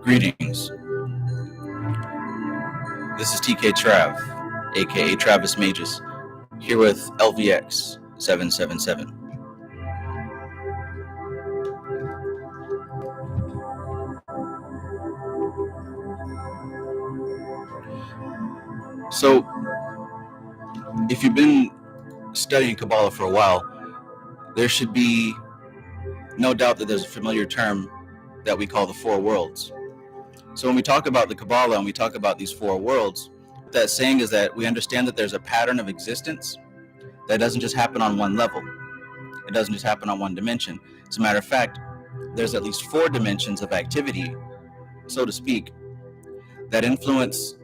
Greetings. This is TK Trav, aka Travis Magus, here with LVX777. So, if you've been studying Qabalah for a while, there should be no doubt that there's a familiar term that we call the four worlds. So when we talk about the Qabalah and we talk about these four worlds, what that's saying is that we understand that there's a pattern of existence that doesn't just happen on one level. It doesn't just happen on one dimension. As a matter of fact, there's at least four dimensions of activity, so to speak, that influence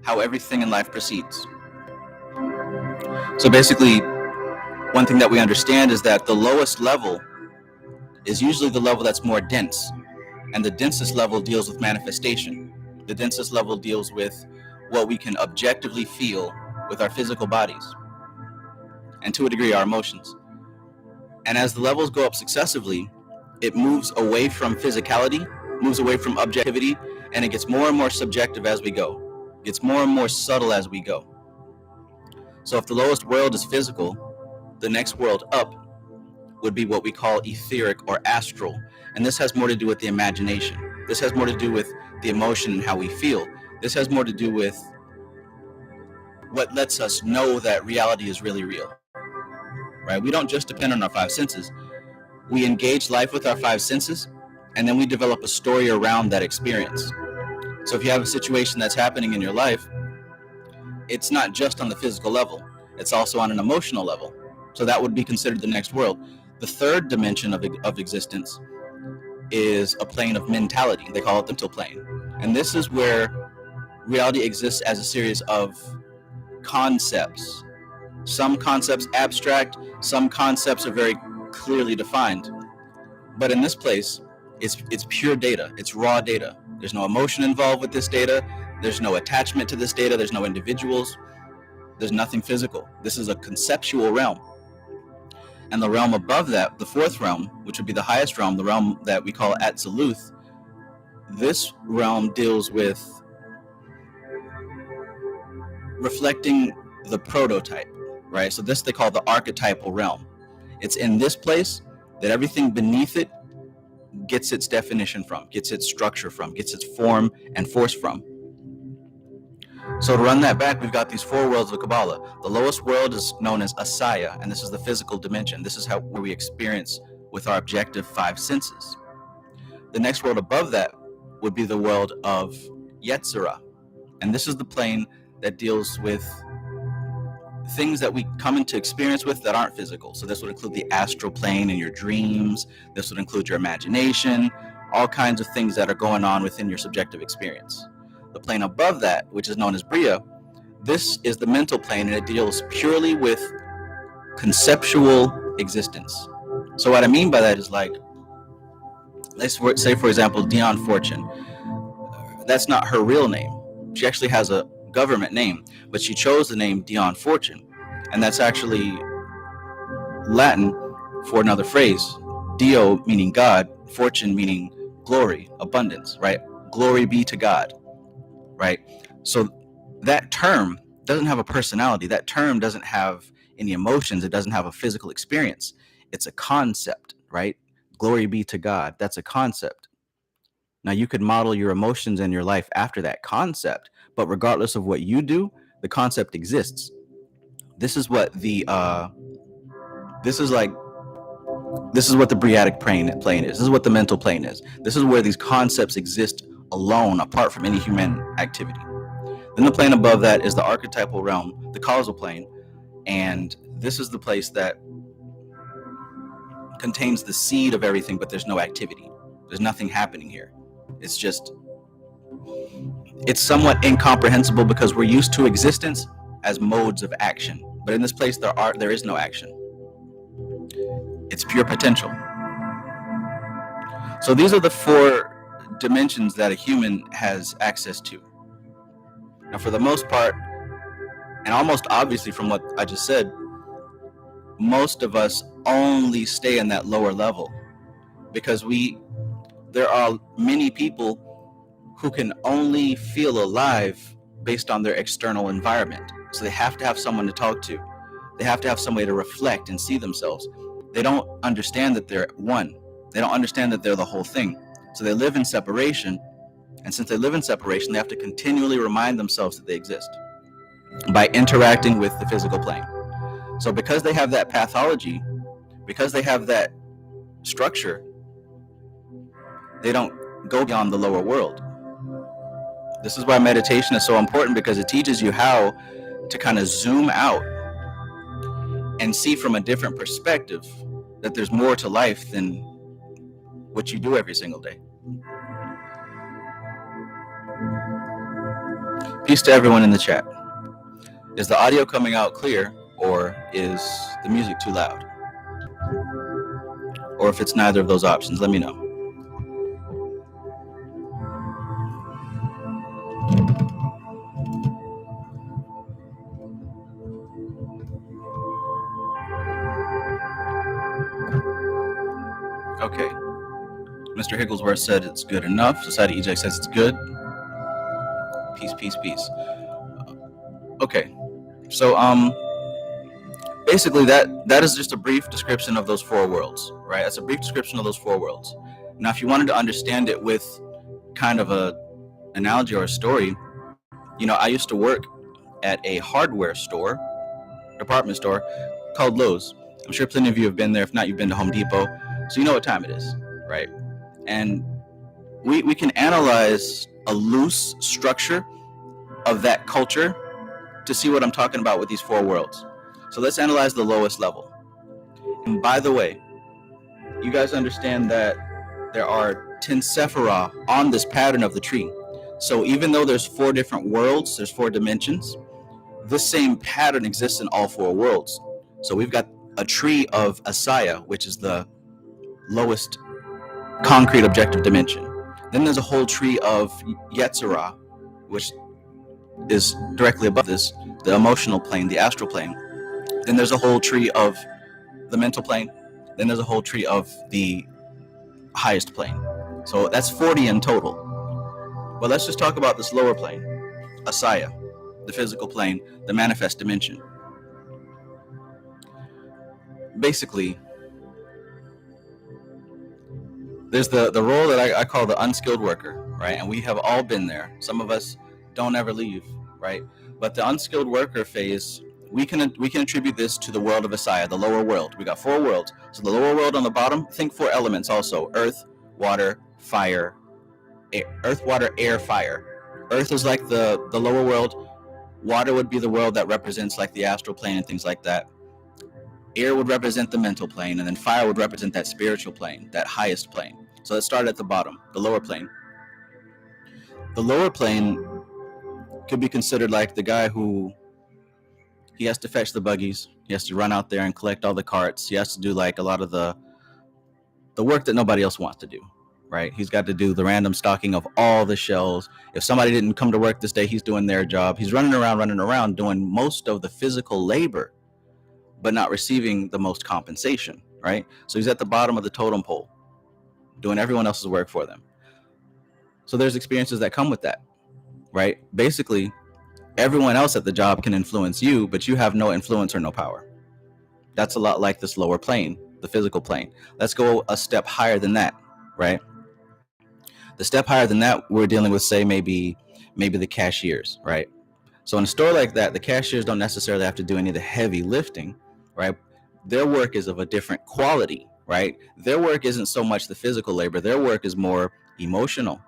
how everything in life proceeds. So basically, one thing that we understand is that the lowest level is usually the level that's more dense. And the densest level deals with manifestation. The densest level deals with what we can objectively feel with our physical bodies, and to a degree, our emotions. And as the levels go up successively, it moves away from physicality, moves away from objectivity, and it gets more and more subjective as we go. It gets more and more subtle as we go. So if the lowest world is physical, the next world up would be what we call etheric or astral. And this has more to do with the imagination. This has more to do with the emotion and how we feel. This has more to do with what lets us know that reality is really real, right? We don't just depend on our five senses. We engage life with our five senses, and then we develop a story around that experience. So if you have a situation that's happening in your life, it's not just on the physical level. It's also on an emotional level. So that would be considered the next world. The third dimension of existence is a plane of mentality. They call it the mental plane. And this is where reality exists as a series of concepts. Some concepts abstract, some concepts are very clearly defined. But in this place, it's pure data. It's raw data. There's no emotion involved with this data. There's no attachment to this data. There's no individuals. There's nothing physical. This is a conceptual realm. And the realm above that, the fourth realm, which would be the highest realm, the realm that we call Atziluth, this realm deals with reflecting the prototype, right? So this they call the archetypal realm. It's in this place that everything beneath it gets its definition from, gets its structure from, gets its form and force from. So to run that back, we've got these four worlds of Qabalah. The lowest world is known as Asaya, and this is the physical dimension. This is where we experience with our objective five senses. The next world above that would be the world of Yetzirah, and this is the plane that deals with things that we come into experience with that aren't physical. So this would include the astral plane and your dreams. This would include your imagination, all kinds of things that are going on within your subjective experience. The plane above that, which is known as Bria, this is the mental plane, and it deals purely with conceptual existence. So what I mean by that is, like, let's say, for example, Dion Fortune. That's not her real name. She actually has a government name, but she chose the name Dion Fortune. And that's actually Latin for another phrase. Dio meaning God, fortune meaning glory, abundance, right? Glory be to God. Right? So that term doesn't have a personality. That term doesn't have any emotions. It doesn't have a physical experience. It's a concept, right? Glory be to God. That's a concept. Now you could model your emotions in your life after that concept, but regardless of what you do, the concept exists. This is what the this is what the Briatic plane is. This is what the mental plane is. This is where these concepts exist alone, apart from any human activity. Then the plane above that is the archetypal realm, the causal plane, and this is the place that contains the seed of everything, but there's no activity. There's nothing happening here. It's somewhat incomprehensible because we're used to existence as modes of action, but in this place there is no action. It's pure potential. So these are the four dimensions that a human has access to. Now, for the most part, and almost obviously from what I just said, most of us only stay in that lower level because we there are many people who can only feel alive based on their external environment. So they have to have someone to talk to. They have to have some way to reflect and see themselves. They don't understand that they're one. They don't understand that they're the whole thing. So they live in separation. And since they live in separation, they have to continually remind themselves that they exist by interacting with the physical plane. So because they have that pathology, because they have that structure, they don't go beyond the lower world. This is why meditation is so important, because it teaches you how to kind of zoom out and see from a different perspective that there's more to life than what you do every single day. Peace to everyone in the chat. Is the audio coming out clear, or is the music too loud? Or if it's neither of those options, let me know. Okay. Mr. Higglesworth said it's good enough. Society EJ says it's good. Peace, peace, peace. Okay. So basically that is just a brief description of those four worlds, right? That's a brief description of those four worlds. Now, if you wanted to understand it with kind of a analogy or a story, you know, I used to work at a hardware store, department store called Lowe's. I'm sure plenty of you have been there. If not, you've been to Home Depot, so you know what time it is, right? And we can analyze a loose structure of that culture to see what I'm talking about with these four worlds. So let's analyze the lowest level. And by the way, you guys understand that there are 10 sephirah on this pattern of the tree. So even though there's four different worlds, there's four dimensions, this same pattern exists in all four worlds. So we've got a tree of Asaya, which is the lowest concrete objective dimension. Then there's a whole tree of Yetzirah, which is directly above this, the emotional plane, the astral plane. Then there's a whole tree of the mental plane. Then there's a whole tree of the highest plane. So that's 40 in total. But let's just talk about this lower plane, Asaya, the physical plane, the manifest dimension. Basically, there's the role that I call the unskilled worker, right? And we have all been there. Some of us don't ever leave, right? But the unskilled worker phase, we can attribute this to the world of Asaya, the lower world. We got four worlds. So the lower world on the bottom, think four elements also: earth, water, fire, air. Earth, water, air, fire. Earth is like the lower world. Water would be the world that represents like the astral plane and things like that. Air would represent the mental plane, and then fire would represent that spiritual plane, that highest plane. So let's start at the bottom, the lower plane. The lower plane could be considered like the guy who, he has to fetch the buggies, he has to run out there and collect all the carts, he has to do like a lot of the work that nobody else wants to do, right? He's got to do the random stocking of all the shelves. If somebody didn't come to work this day, he's doing their job. He's running around doing most of the physical labor, but not receiving the most compensation, right? So he's at the bottom of the totem pole, doing everyone else's work for them. So there's experiences that come with that, right? Basically, everyone else at the job can influence you, but you have no influence or no power. That's a lot like this lower plane, the physical plane. Let's go a step higher than that, right? The step higher than that, we're dealing with, say, maybe the cashiers, right? So in a store like that, the cashiers don't necessarily have to do any of the heavy lifting, right? Their work is of a different quality, right? Their work isn't so much the physical labor. Their work is more emotional,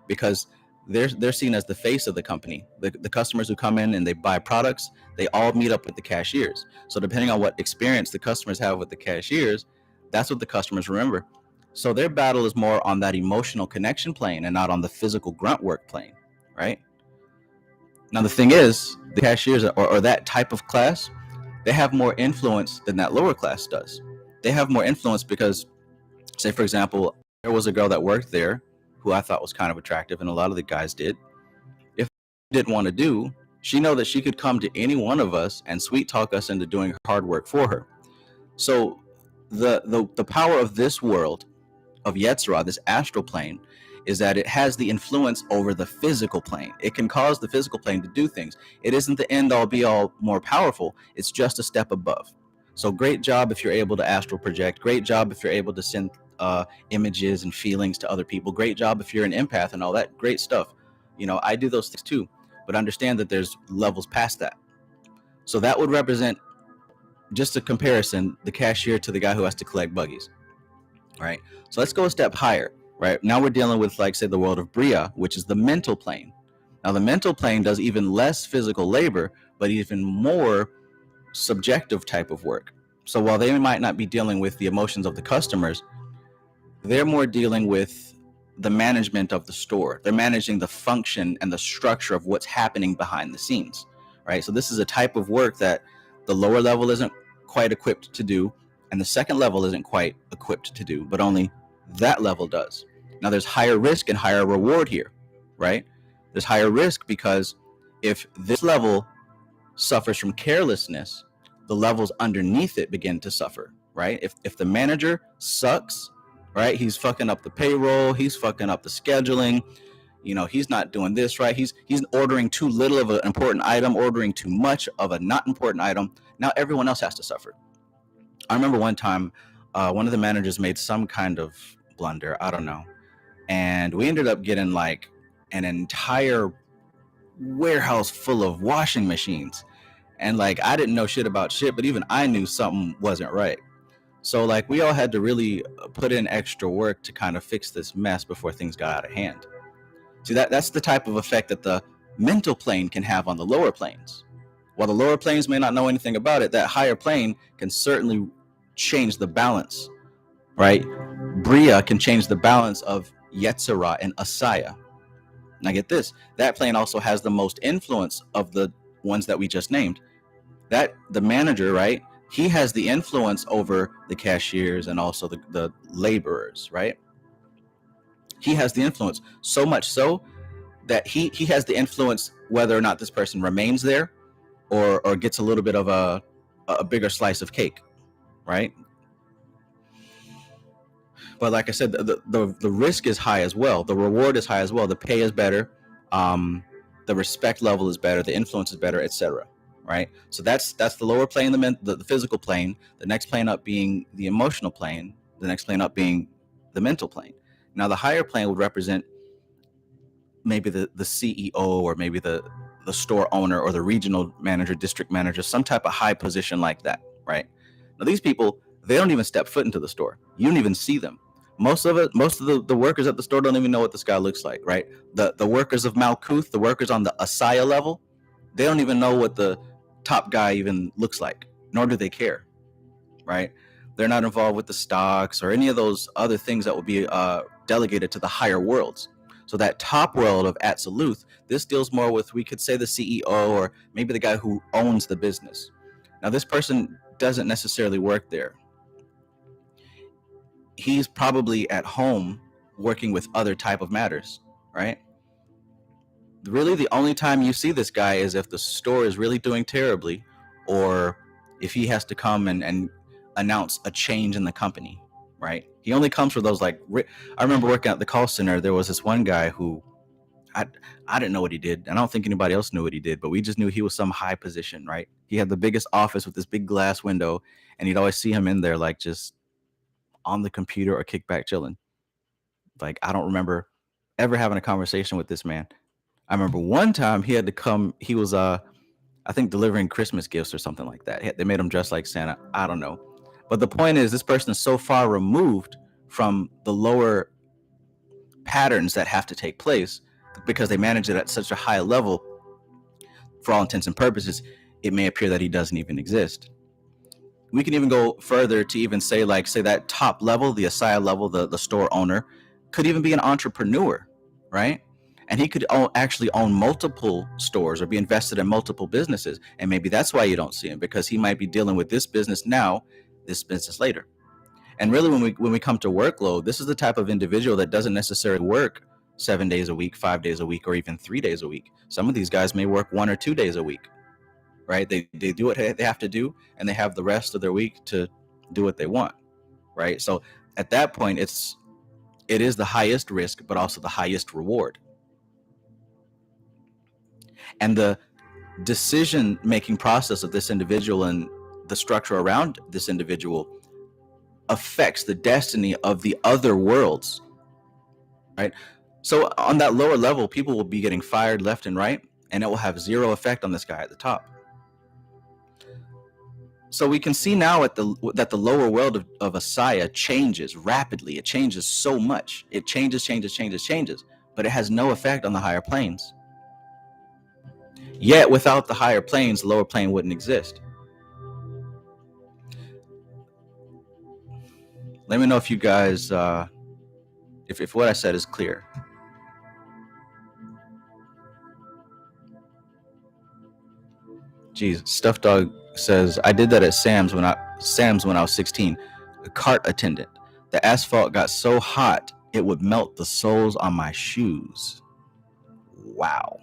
because they're seen as the face of the company. The customers who come in and they buy products, they all meet up with the cashiers. So depending on what experience the customers have with the cashiers, that's what the customers remember. So their battle is more on that emotional connection plane and not on the physical grunt work plane, right? Now the thing is, the cashiers or that type of class, they have more influence than that lower class does. They have more influence because, say for example, there was a girl that worked there who I thought was kind of attractive, and a lot of the guys did. If she didn't want to do, she know that she could come to any one of us and sweet talk us into doing hard work for her. So the power of this world of Yetzirah, this astral plane, is that it has the influence over the physical plane. It can cause the physical plane to do things. It isn't the end all be all more powerful. It's just a step above. So great job if you're able to astral project. Great job if you're able to send images and feelings to other people. Great job if you're an empath and all that. Great stuff. You know, I do those things too, but understand that there's levels past that. So that would represent, just a comparison, the cashier to the guy who has to collect buggies, right? So let's go a step higher, right? Now we're dealing with, like, say, the world of Bria, which is the mental plane. Now the mental plane does even less physical labor, but even more subjective type of work. So while they might not be dealing with the emotions of the customers, they're more dealing with the management of the store. They're managing the function and the structure of what's happening behind the scenes, right? So this is a type of work that the lower level isn't quite equipped to do, and the second level isn't quite equipped to do, but only that level does. Now there's higher risk and higher reward here, right? There's higher risk because if this level suffers from carelessness, the levels underneath it begin to suffer, right? If the manager sucks, right, he's fucking up the payroll, he's fucking up the scheduling, you know, he's not doing this right, he's ordering too little of an important item, ordering too much of a not important item. Now everyone else has to suffer. I remember one time one of the managers made some kind of blunder, I don't know, and we ended up getting like an entire warehouse full of washing machines, and like I didn't know shit about shit, but even I knew something wasn't right. So like we all had to really put in extra work to kind of fix this mess before things got out of hand. See, that's the type of effect that the mental plane can have on the lower planes. While the lower planes may not know anything about it, that higher plane can certainly change the balance, right? Bria can change the balance of Yetzirah and Asaya. Now get this, that plane also has the most influence of the ones that we just named. That the manager, right, he has the influence over the cashiers and also the laborers, right? He has the influence, so much so that he has the influence whether or not this person remains there or gets a little bit of a bigger slice of cake, right? But like I said, the risk is high as well. The reward is high as well. The pay is better. The respect level is better. The influence is better, etc. Right? So that's the lower plane, the physical plane. The next plane up being the emotional plane. The next plane up being the mental plane. Now the higher plane would represent maybe the CEO or maybe the store owner or the regional manager, district manager, some type of high position like that, right? Now these people, they don't even step foot into the store. You don't even see them. Most of the workers at the store don't even know what this guy looks like, right? The workers of Malkuth, the workers on the Asaya level, they don't even know what the top guy even looks like, nor do they care, right? They're not involved with the stocks or any of those other things that would be delegated to the higher worlds. So that top world of Atziluth, this deals more with, we could say, the CEO or maybe the guy who owns the business. Now this person doesn't necessarily work there. He's probably at home working with other type of matters, right? Really the only time you see this guy is if the store is really doing terribly or if he has to come and announce a change in the company, right? He only comes for those, like, I remember working at the call center, there was this one guy who I didn't know what he did. I don't think anybody else knew what he did, but we just knew he was some high position, right? He had the biggest office with this big glass window, and you'd always see him in there like just on the computer or kickback chilling. Like, I don't remember ever having a conversation with this man. I remember one time he had to come, he was I think delivering Christmas gifts or something like that. They made him dress like Santa. I don't know. But the point is, this person is so far removed from the lower patterns that have to take place because they manage it at such a high level. For all intents and purposes, it may appear that he doesn't even exist. We can even go further to even say, like, say that top level, the Asaya level, the store owner, could even be an entrepreneur, right? And he could actually own multiple stores or be invested in multiple businesses. And maybe that's why you don't see him, because he might be dealing with this business now, this business later. And really, when we come to workload, this is the type of individual that doesn't necessarily work 7 days a week, 5 days a week, or even 3 days a week. Some of these guys may work 1 or 2 days a week, right? They do what they have to do, and they have the rest of their week to do what they want, right? So at that point, it's it is the highest risk, but also the highest reward. And the decision-making process of this individual and the structure around this individual affects the destiny of the other worlds, right? So on that lower level, people will be getting fired left and right, and it will have zero effect on this guy at the top. So we can see now that the lower world of Asaya changes rapidly. It changes so much. It changes, but it has no effect on the higher planes. Yet without the higher planes, the lower plane wouldn't exist. Let me know if you guys, if what I said is clear. Geez, Stuffed Dog says, I did that at Sam's when I was 16, a cart attendant. The asphalt got so hot it would melt the soles on my shoes. Wow.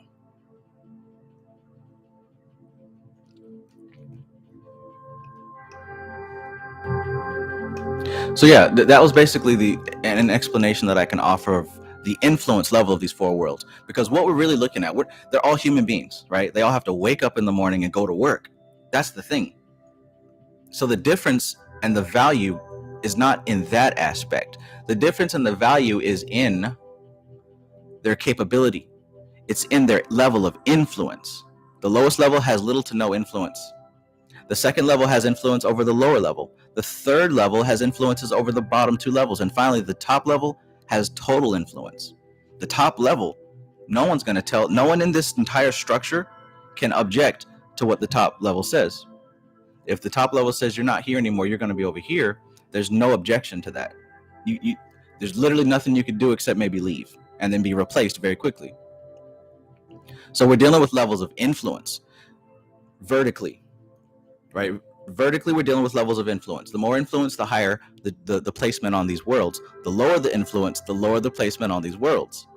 So yeah, that was basically an explanation that I can offer of the influence level of these four worlds. Because what we're really looking at, they're all human beings, right? They all have to wake up in the morning and go to work. That's the thing. So the difference and the value is not in that aspect. The difference and the value is in their capability. It's in their level of influence. The lowest level has little to no influence. The second level has influence over the lower level. The third level has influences over the bottom two levels. And finally, the top level has total influence. The top level, no one in this entire structure can object to what the top level says. If the top level says you're not here anymore, you're going to be over here, there's no objection to that. There's literally nothing you could do except maybe leave and then be replaced very quickly. So we're dealing with levels of influence vertically, right? Vertically, we're dealing with levels of influence. The more influence, the higher the placement on these worlds. The lower the influence, the lower the placement on these worlds.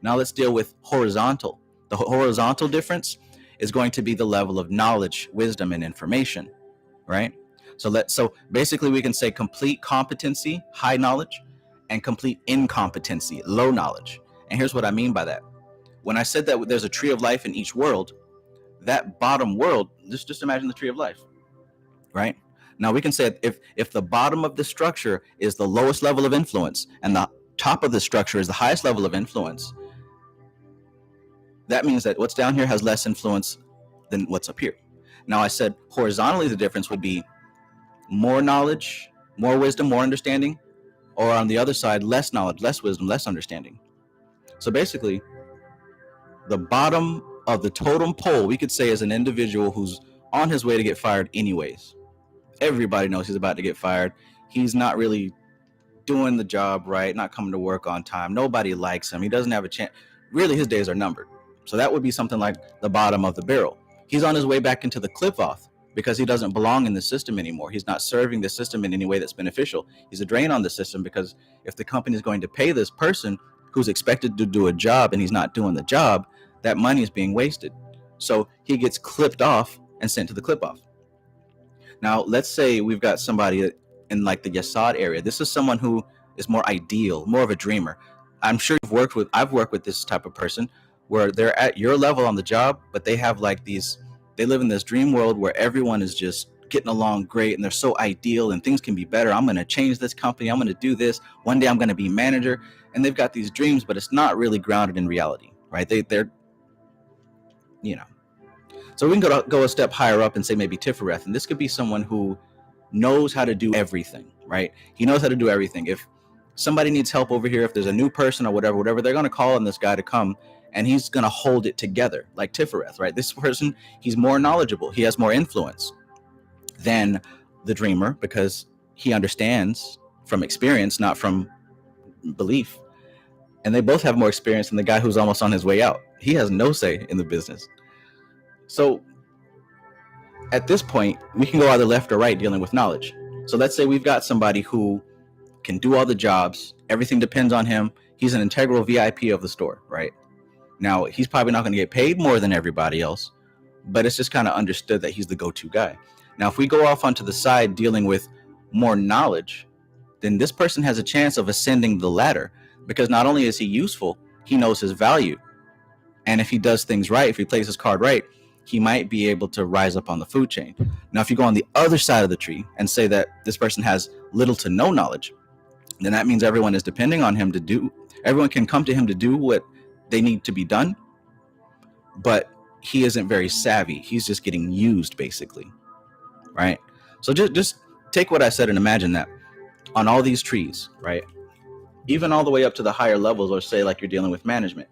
Now let's deal with horizontal. The horizontal difference is going to be the level of knowledge, wisdom, and information, right? So basically we can say complete competency, high knowledge, and complete incompetency, low knowledge. And here's what I mean by that. When I said that there's a tree of life in each world, that bottom world, just imagine the tree of life. Right? Now we can say if the bottom of the structure is the lowest level of influence and the top of the structure is the highest level of influence, that means that what's down here has less influence than what's up here. Now I said horizontally the difference would be more knowledge, more wisdom, more understanding, or on the other side, less knowledge, less wisdom, less understanding. So basically, the bottom of the totem pole, we could say, is an individual who's on his way to get fired anyways. Everybody knows he's about to get fired. He's not really doing the job right, not coming to work on time. Nobody likes him. He doesn't have a chance. Really, his days are numbered. So that would be something like the bottom of the barrel. He's on his way back into the clip-off because he doesn't belong in the system anymore. He's not serving the system in any way that's beneficial. He's a drain on the system because if the company is going to pay this person who's expected to do a job and he's not doing the job, that money is being wasted. So he gets clipped off and sent to the clip-off. Now, let's say we've got somebody in like the Yasad area. This is someone who is more ideal, more of a dreamer. I'm sure I've worked with this type of person where they're at your level on the job, but they have like they live in this dream world where everyone is just getting along great and they're so ideal and things can be better. I'm going to change this company. I'm going to do this. One day I'm going to be manager. And they've got these dreams, but it's not really grounded in reality, right? They're, So we can go a step higher up and say maybe Tifereth. And this could be someone who knows how to do everything, right? He knows how to do everything. If somebody needs help over here, if there's a new person or whatever, they're going to call on this guy to come and he's going to hold it together like Tifereth, right? This person, he's more knowledgeable. He has more influence than the dreamer because he understands from experience, not from belief. And they both have more experience than the guy who's almost on his way out. He has no say in the business. So at this point, we can go either left or right dealing with knowledge. So let's say we've got somebody who can do all the jobs. Everything depends on him. He's an integral VIP of the store, right? Now, he's probably not going to get paid more than everybody else, but it's just kind of understood that he's the go-to guy. Now, if we go off onto the side dealing with more knowledge, then this person has a chance of ascending the ladder. because not only is he useful, he knows his value. And if he does things right, if he plays his card right, he might be able to rise up on the food chain. Now, if you go on the other side of the tree and say that this person has little to no knowledge, then that means everyone is depending on him to do, everyone can come to him to do what they need to be done, but he isn't very savvy. He's just getting used, basically, right? So just take what I said and imagine that on all these trees, right? Even all the way up to the higher levels, or say like you're dealing with management.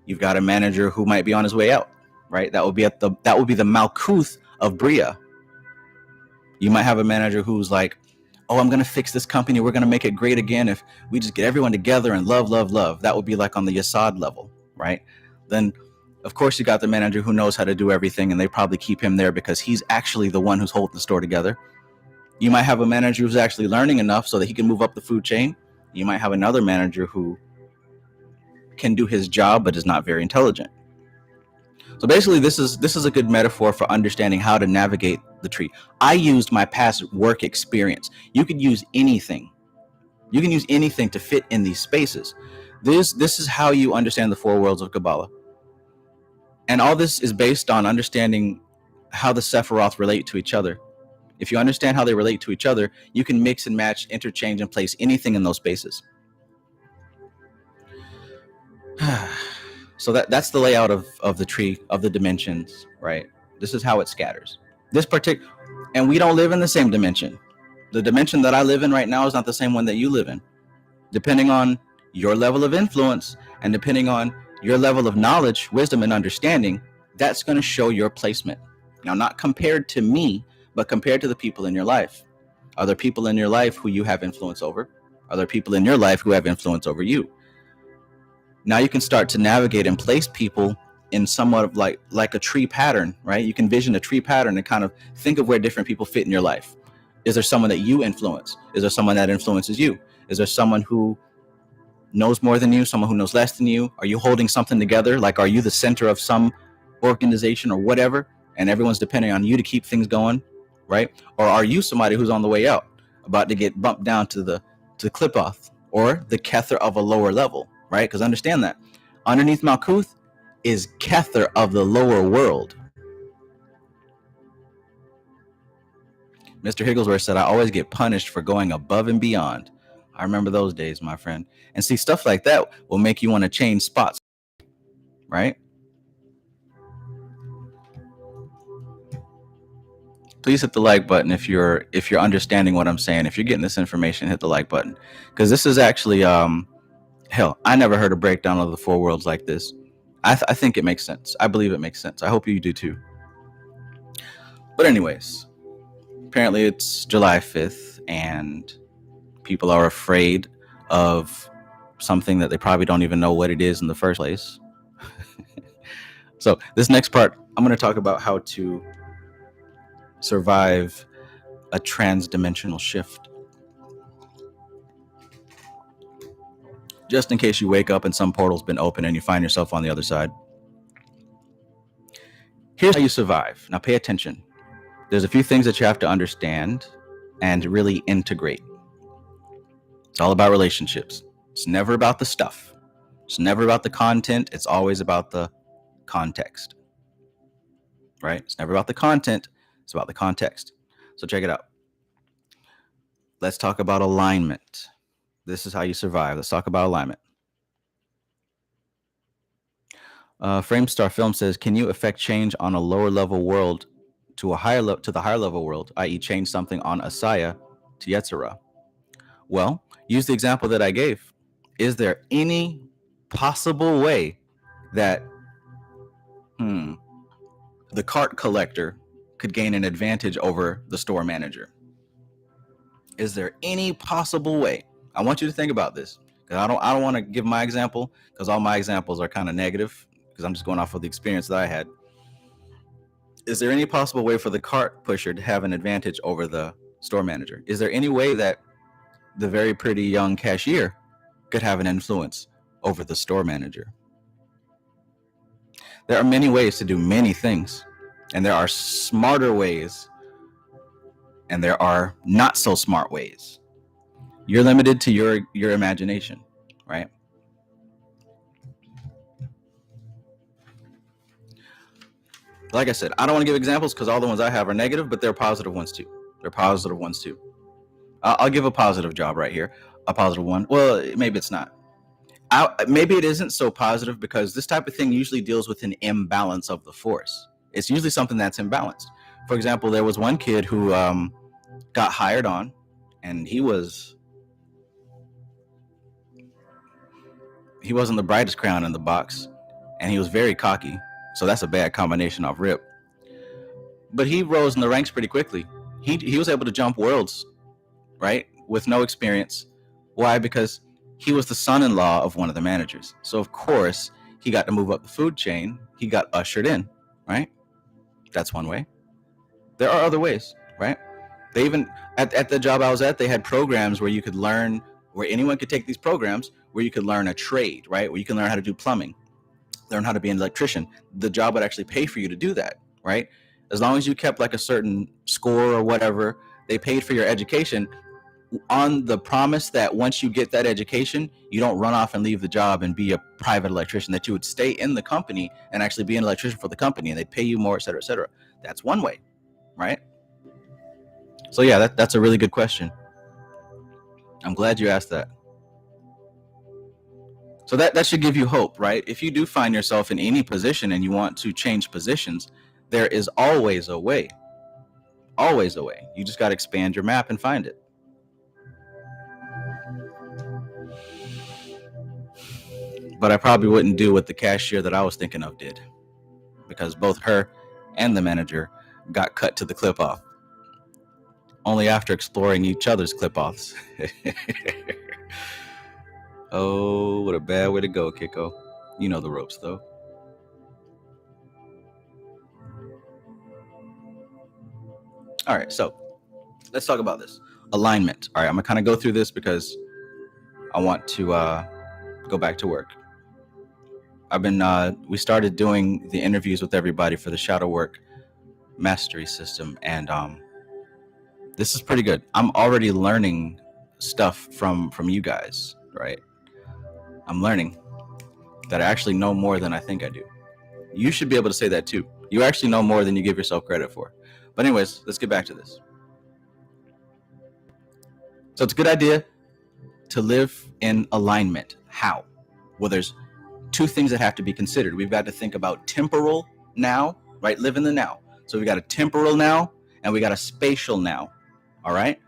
You've got a manager who might be on his way out, right? That would be the Malkuth of Bria. You might have a manager who's like, oh, I'm going to fix this company. We're going to make it great again if we just get everyone together and love, love, love. That would be like on the Yasad level, right? Then, of course, you got the manager who knows how to do everything, and they probably keep him there because he's actually the one who's holding the store together. You might have a manager who's actually learning enough so that he can move up the food chain. You might have another manager who can do his job but is not very intelligent. So basically, this is a good metaphor for understanding how to navigate the tree. I used my past work experience. You could use anything. You can use anything to fit in these spaces. This is how you understand the four worlds of Qabalah. And all this is based on understanding how the Sephiroth relate to each other. If you understand how they relate to each other, you can mix and match, interchange, and place anything in those spaces. So that's the layout of the tree, of the dimensions, right? This is how it scatters. And we don't live in the same dimension. The dimension that I live in right now is not the same one that you live in. Depending on your level of influence and depending on your level of knowledge, wisdom, and understanding, that's going to show your placement. Now, not compared to me, but compared to the people in your life. Are there people in your life who you have influence over? Are there people in your life who have influence over you? Now you can start to navigate and place people in somewhat of like a tree pattern, right? You can vision a tree pattern and kind of think of where different people fit in your life. Is there someone that you influence? Is there someone that influences you? Is there someone who knows more than you, someone who knows less than you? Are you holding something together? Like, are you the center of some organization or whatever, and everyone's depending on you to keep things going, right? Or are you somebody who's on the way out, about to get bumped down to the clip-off or the Kether of a lower level? Right? Because understand that underneath Malkuth is Kether of the lower world. Mr. Higglesworth said, I always get punished for going above and beyond. I remember those days, my friend. And see, stuff like that will make you want to change spots, right? Please hit the like button if you're understanding what I'm saying. If you're getting this information, hit the like button. Because this is actually hell, I never heard a breakdown of the four worlds like this. I think it makes sense. I believe it makes sense. I hope you do too. But anyways, apparently it's July 5th and people are afraid of something that they probably don't even know what it is in the first place. So this next part, I'm going to talk about how to survive a trans-dimensional shift. Just in case you wake up and some portal's been open and you find yourself on the other side. Here's how you survive. Now pay attention. There's a few things that you have to understand and really integrate. It's all about relationships. It's never about the stuff. It's never about the content. It's always about the context. Right? It's never about the content. It's about the context. So check it out. Let's talk about alignment. This is how you survive. Let's talk about alignment. Framestar Film says, can you affect change on a lower level world to the higher level world, i.e. change something on Asaya to Yetzirah? Well, use the example that I gave. Is there any possible way that the cart collector could gain an advantage over the store manager? Is there any possible way? I want you to think about this, because I don't want to give my example, because all my examples are kind of negative, because I'm just going off of the experience that I had. Is there any possible way for the cart pusher to have an advantage over the store manager? Is there any way that the very pretty young cashier could have an influence over the store manager? There are many ways to do many things, and there are smarter ways, and there are not so smart ways. You're limited to your imagination, right? Like I said, I don't want to give examples because all the ones I have are negative, but they're positive ones too. I'll give a positive job right here. A positive one. Well, maybe it's not. Maybe it isn't so positive because this type of thing usually deals with an imbalance of the force. It's usually something that's imbalanced. For example, there was one kid who got hired on, and he wasn't the brightest crown in the box, and he was very cocky. So that's a bad combination off rip. But he rose in the ranks pretty quickly. He was able to jump worlds, right, with no experience. Why? Because he was the son-in-law of one of the managers. So of course he got to move up the food chain. He got ushered in, right? That's one way. There are other ways, right? They even at the job I was at, they had programs where you could learn, where anyone could take these programs where you could learn a trade, right? Where you can learn how to do plumbing, learn how to be an electrician. The job would actually pay for you to do that, right? As long as you kept like a certain score or whatever, they paid for your education on the promise that once you get that education, you don't run off and leave the job and be a private electrician, that you would stay in the company and actually be an electrician for the company, and they'd pay you more, et cetera, et cetera. That's one way, right? So yeah, that's a really good question. I'm glad you asked that. So that should give you hope, right? If you do find yourself in any position and you want to change positions, there is always a way. Always a way. You just got to expand your map and find it. But I probably wouldn't do what the cashier that I was thinking of did, because both her and the manager got cut to the clip-off. Only after exploring each other's clip-offs. Oh, what a bad way to go, Kiko. You know the ropes, though. All right, so let's talk about this. Alignment. All right, I'm going to kind of go through this because I want to go back to work. We started doing the interviews with everybody for the shadow work mastery system, and this is pretty good. I'm already learning stuff from you guys, right? I'm learning that I actually know more than I think I do. You should be able to say that too. You actually know more than you give yourself credit for. But anyways, let's get back to this. So it's a good idea to live in alignment. How? Well, there's two things that have to be considered. We've got to think about temporal now, right? Live in the now. So we got a temporal now and we got a spatial now. All right.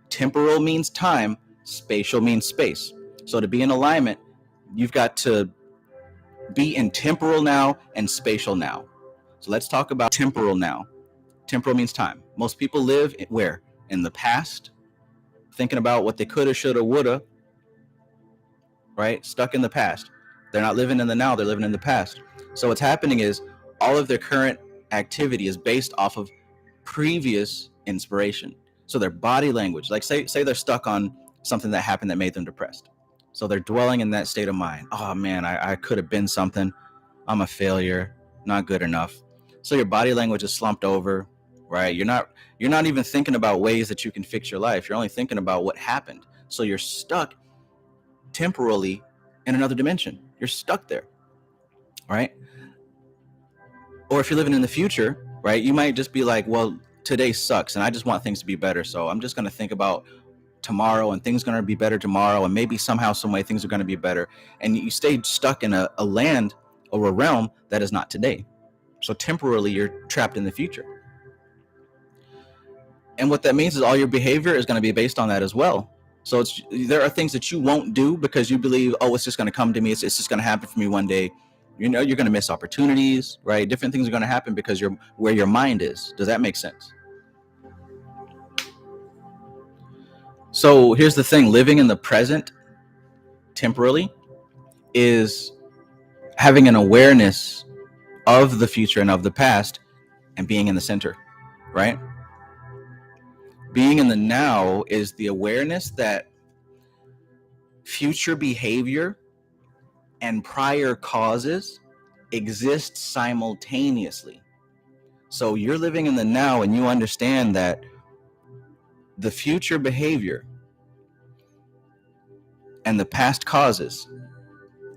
Temporal means time. Spatial means space. So to be in alignment, you've got to be in temporal now and spatial now. So let's talk about temporal now. Temporal means time. Most people live where? In the past, thinking about what they coulda, shoulda, woulda, right? Stuck in the past. They're not living in the now, they're living in the past. So what's happening is all of their current activity is based off of previous inspiration. So their body language, like say they're stuck on something that happened that made them depressed. So they're dwelling in that state of mind. Oh man, I could have been something. I'm a failure, not good enough. So your body language is slumped over, right? You're not even thinking about ways that you can fix your life. You're only thinking about what happened. So you're stuck temporally in another dimension. You're stuck there, right? Or if you're living in the future, right, you might just be like, well, today sucks and I just want things to be better. So I'm just going to think about tomorrow, and things are going to be better tomorrow, and maybe somehow, some way things are going to be better. And you stay stuck in a land or a realm that is not today. So temporarily you're trapped in the future. And what that means is all your behavior is going to be based on that as well. So there are things that you won't do because you believe, oh, it's just going to come to me. It's just going to happen for me one day. You know, you're going to miss opportunities, right? Different things are going to happen because you're where your mind is. Does that make sense? So here's the thing. Living in the present temporally is having an awareness of the future and of the past and being in the center, right? Being in the now is the awareness that future behavior and prior causes exist simultaneously. So you're living in the now and you understand that the future behavior and the past causes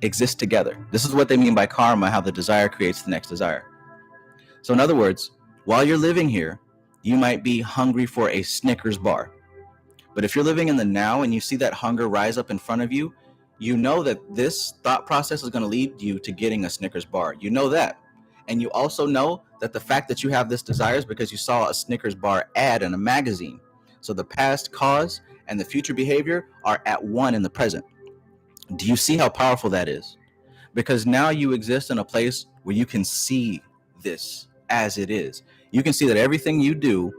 exist together. This is what they mean by karma, how the desire creates the next desire. So in other words, while you're living here, you might be hungry for a Snickers bar. But if you're living in the now and you see that hunger rise up in front of you, you know that this thought process is going to lead you to getting a Snickers bar. You know that. And you also know that the fact that you have this desire is because you saw a Snickers bar ad in a magazine. So the past cause and the future behavior are at one in the present. Do you see how powerful that is? Because now you exist in a place where you can see this as it is. You can see that everything you do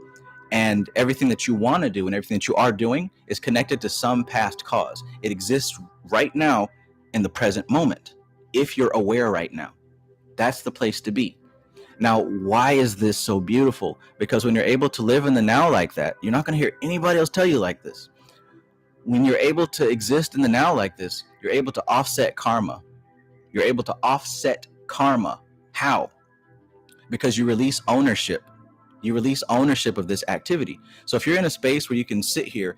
and everything that you want to do and everything that you are doing is connected to some past cause. It exists right now in the present moment. If you're aware right now, that's the place to be. Now, why is this so beautiful? Because when you're able to live in the now like that, you're not going to hear anybody else tell you like this. When you're able to exist in the now like this, you're able to offset karma. You're able to offset karma. How? Because you release ownership. You release ownership of this activity. So if you're in a space where you can sit here